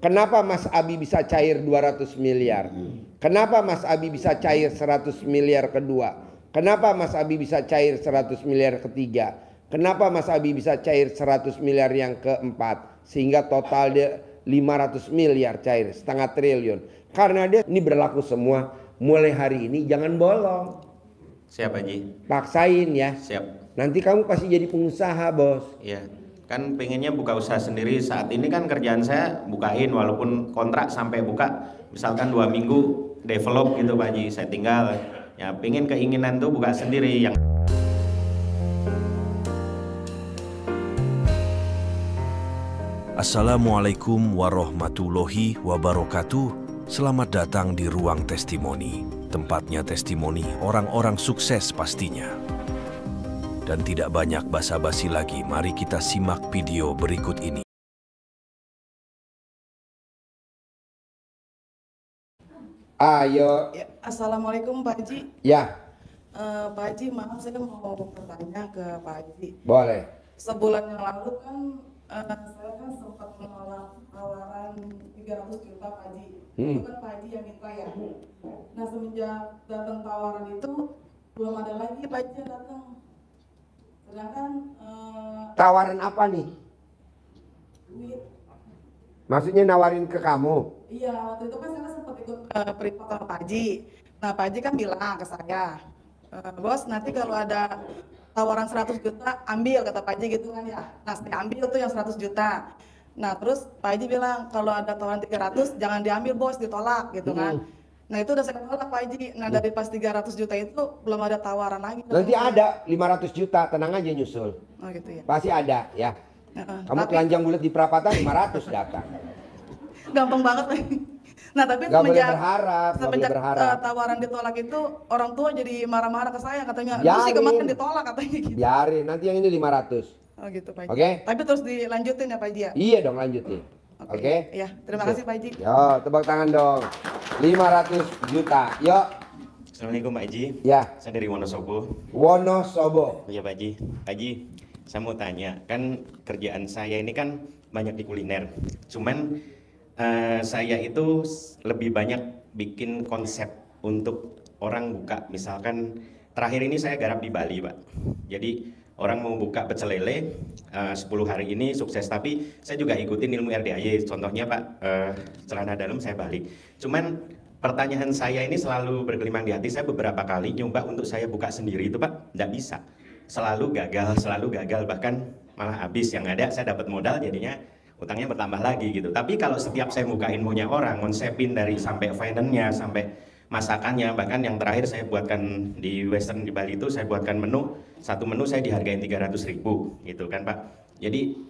Kenapa Mas Abi bisa cair 200 miliar? Kenapa Mas Abi bisa cair 100 miliar kedua? Kenapa Mas Abi bisa cair 100 miliar ketiga? Kenapa Mas Abi bisa cair 100 miliar yang keempat? Sehingga total dia 500 miliar cair, setengah triliun. Karena dia ini berlaku semua. Mulai hari ini jangan bolong. Siap Haji. Paksain ya. Siap. Nanti kamu pasti jadi pengusaha, bos. Iya. Kan pengennya buka usaha sendiri. Saat ini kan kerjaan saya bukain, walaupun kontrak sampai buka misalkan 2 minggu develop gitu Pak Haji, saya tinggal. Ya pengen keinginan tuh buka sendiri yang. Assalamualaikum warahmatullahi wabarakatuh. Selamat datang di Ruang Testimoni. Tempatnya testimoni orang-orang sukses pastinya. Dan tidak banyak basa-basi lagi, mari kita simak video berikut ini. Ayo. Ya, Assalamualaikum Pak Haji. Ya. Pak Haji, maaf saya mau bertanya ke Pak Haji. Boleh. Sebulan yang lalu kan saya kan sempat menolak tawaran 300 juta Pak Haji. Itu kan Pak Haji yang minta ya. Nah semenjak datang tawaran itu belum ada lagi Pak Haji yang datang. Sedangkan Tawaran apa nih? duit. Maksudnya nawarin ke kamu? Iya, waktu itu kan saya sempat ikut periksa sama Pak Haji. Nah Pak Haji kan bilang ke saya, bos nanti kalau ada tawaran 100 juta ambil, kata Pak Haji gitu kan ya. Nah saya ambil tuh yang 100 juta. Nah terus Pak Haji bilang kalau ada tawaran 300 jangan diambil bos, ditolak gitu kan. Nah itu udah saya tolak Pak Haji. Nah dari pas 300 juta itu belum ada tawaran lagi. Nanti ada 500 juta, tenang aja nyusul. Oh gitu ya. Pasti ada ya. Kamu Tapi telanjang bulat di perapatan 500 datang. gampang banget. Nah tapi Gak boleh berharap, gak boleh semenjak berharap. tawaran ditolak itu orang tua jadi marah-marah ke saya, katanya lu sih Biarin. kemarin ditolak katanya gitu. Biarin, nanti yang ini 500. Oh gitu Pak Haji. Oke. Tapi terus dilanjutin ya Pak Haji ya? Iya dong, lanjutin. Oke. Iya, terima kasih Pak Haji. Yo, tebak tangan dong. 500 juta. Yuk. Assalamualaikum Pak Haji. Ya. Saya dari Wonosobo. Wonosobo. Iya Pak Haji. Pak Haji, saya mau tanya, kan kerjaan saya ini kan banyak di kuliner. Cuman saya itu lebih banyak bikin konsep untuk orang buka. Misalkan terakhir ini saya garap di Bali Pak. Jadi orang mau buka pecel lele 10 hari ini sukses, tapi saya juga ikutin ilmu RDAY. Contohnya Pak, celana dalam saya balik. Cuman pertanyaan saya ini selalu bergelimang di hati saya, beberapa kali nyoba untuk saya buka sendiri itu Pak, nggak bisa. Selalu gagal, bahkan malah habis. Yang ada saya dapat modal, jadinya utangnya bertambah lagi gitu. Tapi kalau setiap saya bukain maunya orang, konsepin dari sampai finance-nya, sampai masakannya, bahkan yang terakhir saya buatkan di Western di Bali itu, saya buatkan menu, satu menu saya dihargain 300.000 gitu kan Pak. Jadi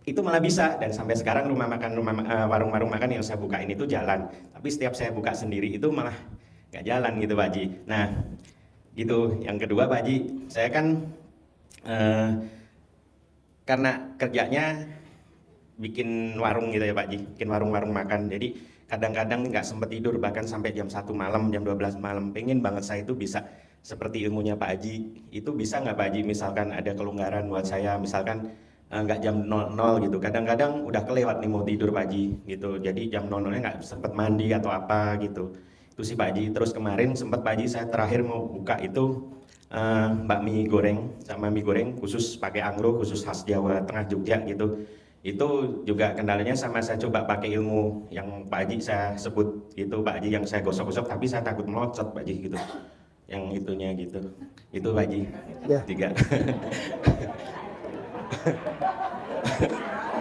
itu malah bisa, dan sampai sekarang warung-warung makan yang saya bukain itu jalan. Tapi setiap saya buka sendiri itu malah nggak jalan gitu Pak Haji. Nah gitu. Yang kedua Pak Haji, saya kan karena kerjanya bikin warung gitu ya Pak Haji, bikin warung-warung makan. Jadi kadang-kadang nggak sempet tidur, bahkan sampai jam 1 malam, jam 12 malam. Pengen banget saya itu bisa seperti ilmunya Pak Haji. Itu bisa nggak Pak Haji, misalkan ada kelonggaran buat saya, misalkan nggak jam 00 gitu. Kadang-kadang udah kelewat nih mau tidur Pak Haji gitu. Jadi jam 00-nya nggak sempet mandi atau apa gitu. Itu sih Pak Haji. Terus kemarin sempet Pak Haji saya terakhir mau buka itu bakmi goreng sama mie goreng khusus pakai anglo, khusus khas Jawa Tengah Jogja gitu. Itu juga kendalanya sama saya coba pakai ilmu yang Pak Haji saya sebut gitu Pak Haji, yang saya gosok-gosok tapi saya takut melocot Pak Haji gitu. Yang itunya gitu. Itu Pak Haji. Ya. 3.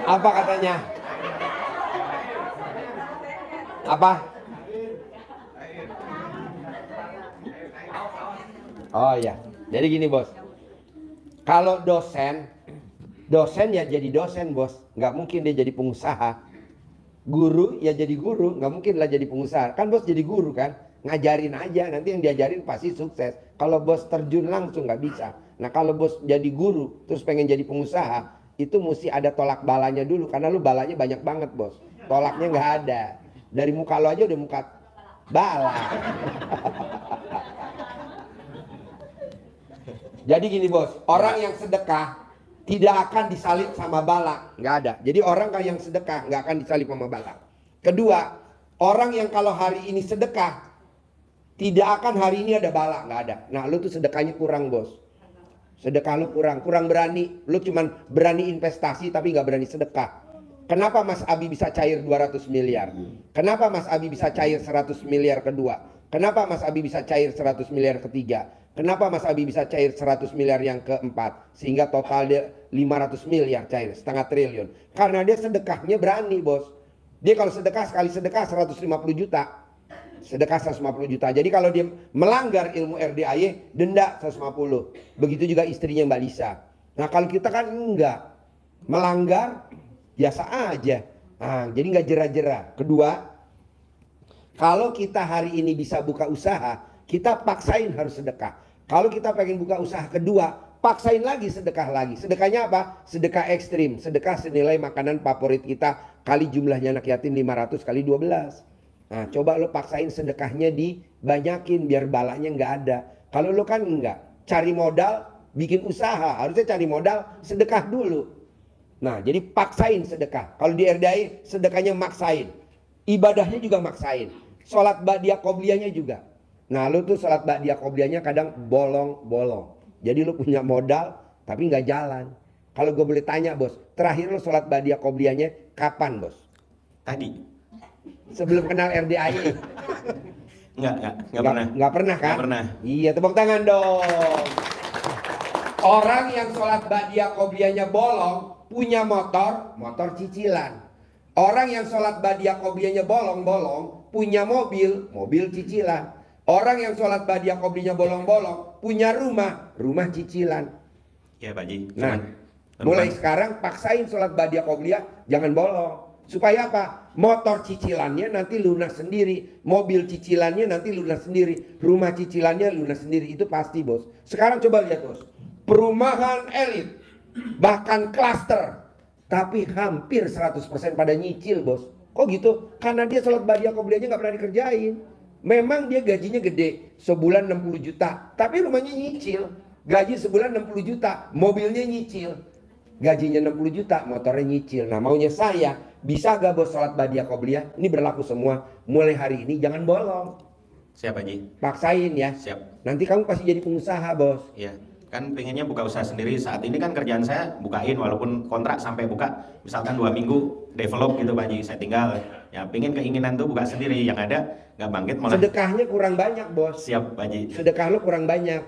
Apa katanya? Apa? Oh ya. Jadi gini bos. Kalau dosen ya jadi dosen bos, nggak mungkin dia jadi pengusaha. Guru ya jadi guru, nggak mungkin lah jadi pengusaha. Kan bos jadi guru kan, ngajarin aja, nanti yang diajarin pasti sukses. Kalau bos terjun langsung nggak bisa. Nah kalau bos jadi guru terus pengen jadi pengusaha, itu mesti ada tolak balanya dulu, karena lu balanya banyak banget bos. Tolaknya nggak ada. Dari muka lo aja udah muka bala. Jadi gini bos, orang yang sedekah tidak akan disalib sama bala, nggak ada. Jadi orang yang sedekah nggak akan disalib sama bala. Kedua, orang yang kalau hari ini sedekah tidak akan hari ini ada bala, nggak ada. Nah, lu tuh sedekahnya kurang, bos. Sedekah lu kurang berani. Lu cuman berani investasi tapi nggak berani sedekah. Kenapa Mas Abi bisa cair 200 miliar? Kenapa Mas Abi bisa cair 100 miliar kedua? Kenapa Mas Abi bisa cair 100 miliar ketiga? Kenapa Mas Abi bisa cair 100 miliar yang keempat? Sehingga total dia 500 miliar cair, setengah triliun. Karena dia sedekahnya berani, bos. Dia kalau sedekah, sekali sedekah 150 juta. Sedekah 150 juta. Jadi kalau dia melanggar ilmu RDAY, denda 150. Begitu juga istrinya Mbak Lisa. Nah kalau kita kan enggak. Melanggar, biasa aja. Nah, jadi nggak jera-jera. Kedua, kalau kita hari ini bisa buka usaha, kita paksain harus sedekah. Kalau kita pengen buka usaha kedua, paksain lagi sedekah lagi. Sedekahnya apa? Sedekah ekstrim. Sedekah senilai makanan favorit kita kali jumlahnya anak yatim 500 kali 12. Nah, coba lo paksain sedekahnya dibanyakin biar balanya nggak ada. Kalau lo kan enggak, cari modal, bikin usaha, harusnya cari modal, sedekah dulu. Nah, jadi paksain sedekah. Kalau di RDAI sedekahnya maksain, ibadahnya juga maksain, sholat ba'diyah qobliyahnya juga. Nah, lo tuh sholat ba'diyah qobliyahnya kadang bolong-bolong. Jadi lo punya modal tapi nggak jalan. Kalau gue boleh tanya, bos, terakhir lo sholat ba'diyah qobliyahnya kapan, bos? Tadi. Sebelum kenal RDAI. Nggak pernah. Nggak pernah kan? Nggak pernah. Iya, tepuk tangan dong. Orang yang sholat ba'diyah qobliyahnya bolong, punya motor cicilan. Orang yang sholat ba'diyah qobliyahnya bolong-bolong, punya mobil cicilan. Orang yang sholat ba'diyah qobliyahnya bolong-bolong, punya rumah cicilan. Ya Pak Haji. Nah, mulai sekarang paksain sholat ba'diyah qobliyah, jangan bolong. Supaya apa? Motor cicilannya nanti lunas sendiri, mobil cicilannya nanti lunas sendiri, rumah cicilannya lunas sendiri. Itu pasti, bos. Sekarang coba lihat, bos. Perumahan elit, bahkan klaster, tapi hampir 100% pada nyicil, bos. Kok gitu? Karena dia sholat ba'diyah qobliyahnya nggak pernah dikerjain. Memang dia gajinya gede, sebulan 60 juta, tapi rumahnya nyicil. Gaji sebulan 60 juta, mobilnya nyicil. Gajinya 60 juta, motornya nyicil. Nah, maunya saya, bisa gak bos sholat ba'diyah qobliyah? Ini berlaku semua. Mulai hari ini jangan bolong. Siap Haji. Paksain ya. Siap. Nanti kamu pasti jadi pengusaha, bos. Ya, kan pengennya buka usaha sendiri. Saat ini kan kerjaan saya bukain, walaupun kontrak sampai buka misalkan 2 minggu develop gitu Pak Haji. Saya tinggal, ya pengen keinginan tuh buka sendiri. Yang ada nggak bangkit malah. Sedekahnya kurang banyak, bos. Siap Pak Haji. Sedekah lo kurang banyak.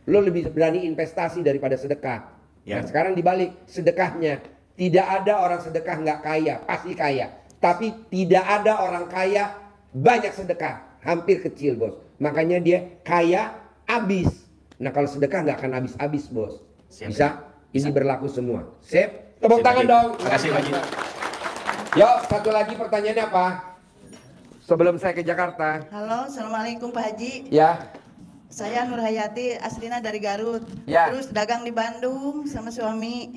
Lo lebih berani investasi daripada sedekah. Ya. Nah, sekarang dibalik sedekahnya. Tidak ada orang sedekah nggak kaya, pasti kaya. Tapi tidak ada orang kaya banyak sedekah, hampir kecil, bos. Makanya dia kaya habis. Nah, kalau sedekah nggak akan habis-habis, bos. Siap, Bisa? ya. Ini Bisa. berlaku semua. Sip? Tepuk Siap, tangan Haji. dong. Terima kasih Pak Haji. Yuk, satu lagi pertanyaannya apa? Sebelum saya ke Jakarta. Halo, Assalamualaikum Pak Haji. Ya. Saya Nur Hayati, aslinya dari Garut. Ya. Terus dagang di Bandung sama suami.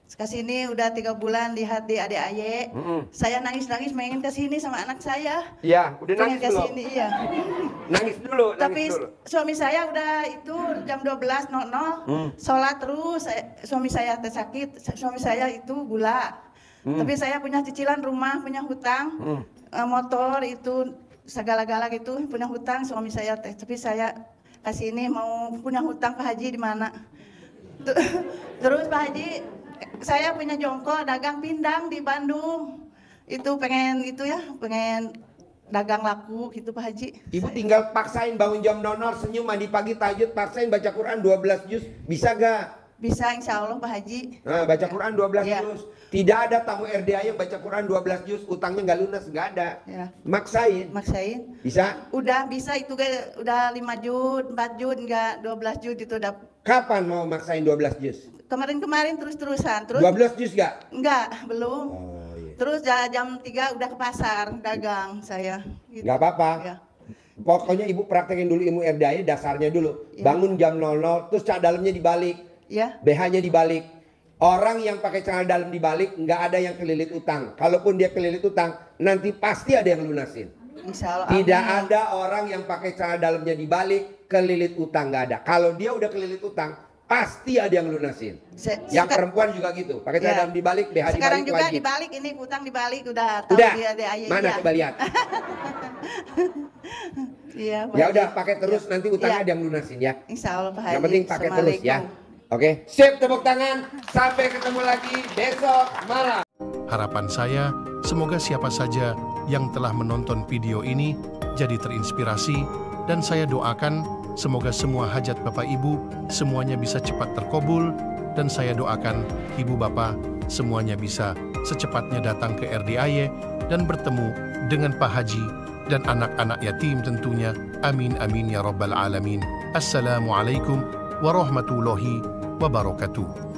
Kesini udah 3 bulan lihat di ADAY. Saya nangis-nangis pengen kesini sama anak saya. Ya, udah Pengen nangis dulu. kesini, iya. Nangis dulu, Tapi nangis dulu. suami saya udah itu jam 12.00 sholat terus. Suami saya sakit, suami saya itu gula. Tapi saya punya cicilan rumah, punya hutang, motor itu segala-gala gitu, punya hutang suami saya. Tapi saya kasih ini mau punya hutang Pak Haji di mana? Terus Pak Haji, saya punya jongkol dagang pindang di Bandung. Itu pengen gitu ya, pengen dagang laku gitu Pak Haji. Ibu tinggal paksain bangun jam 00, senyum, mandi pagi, tahajud, paksain baca Quran 12 juz. Bisa gak? Bisa insya Allah Pak Haji. Nah, baca Quran 12 Ya. juz. Tidak ada tamu RDA yang baca Quran 12 juz, utangnya nggak lunas, nggak ada. Ya. Maksain. Maksain. Bisa? Udah bisa itu udah 5 juz, 4 juz, enggak 12 juz itu udah. Kapan mau maksain 12 juz? Kemarin terus-terusan. Terus 12 juz gak? enggak, belum. Oh, iya. Terus jam 3 udah ke pasar dagang saya. Gitu. Nggak apa-apa. Ya. Pokoknya ibu praktekin dulu ilmu RDA dasarnya dulu. Ya. Bangun jam 00, terus celana dalamnya dibalik. Ya. BH-nya dibalik. Orang yang pakai celana dalam dibalik nggak ada yang kelilit utang. Kalaupun dia kelilit utang, nanti pasti ada yang lunasin. Insya Allah. Tidak amin. ada orang yang pakai celana dalamnya dibalik kelilit utang, nggak ada. Kalau dia udah kelilit utang, pasti ada yang lunasin. Yang perempuan juga gitu, pakai Ya. cadang dibalik, BH Sekarang dibalik juga wajib. dibalik, ini utang dibalik udah tahu Udah, dia ada ayah. mana coba lihat. Iya, Pak Ya Haji. udah pakai terus, Ya. nanti utangnya Ya. ada yang lunasin ya. Insya Allah Pak Haji. Yang penting pakai terus ya. Assalamualaikum. Oke, sip, tepuk tangan. Sampai ketemu lagi besok malam. Harapan saya, semoga siapa saja yang telah menonton video ini jadi terinspirasi, dan saya doakan semoga semua hajat Bapak Ibu semuanya bisa cepat terkabul, dan saya doakan Ibu Bapak semuanya bisa secepatnya datang ke RDAY dan bertemu dengan Pak Haji dan anak-anak yatim tentunya. Amin amin ya rabbal alamin. Assalamualaikum warahmatullahi wabarakatuh.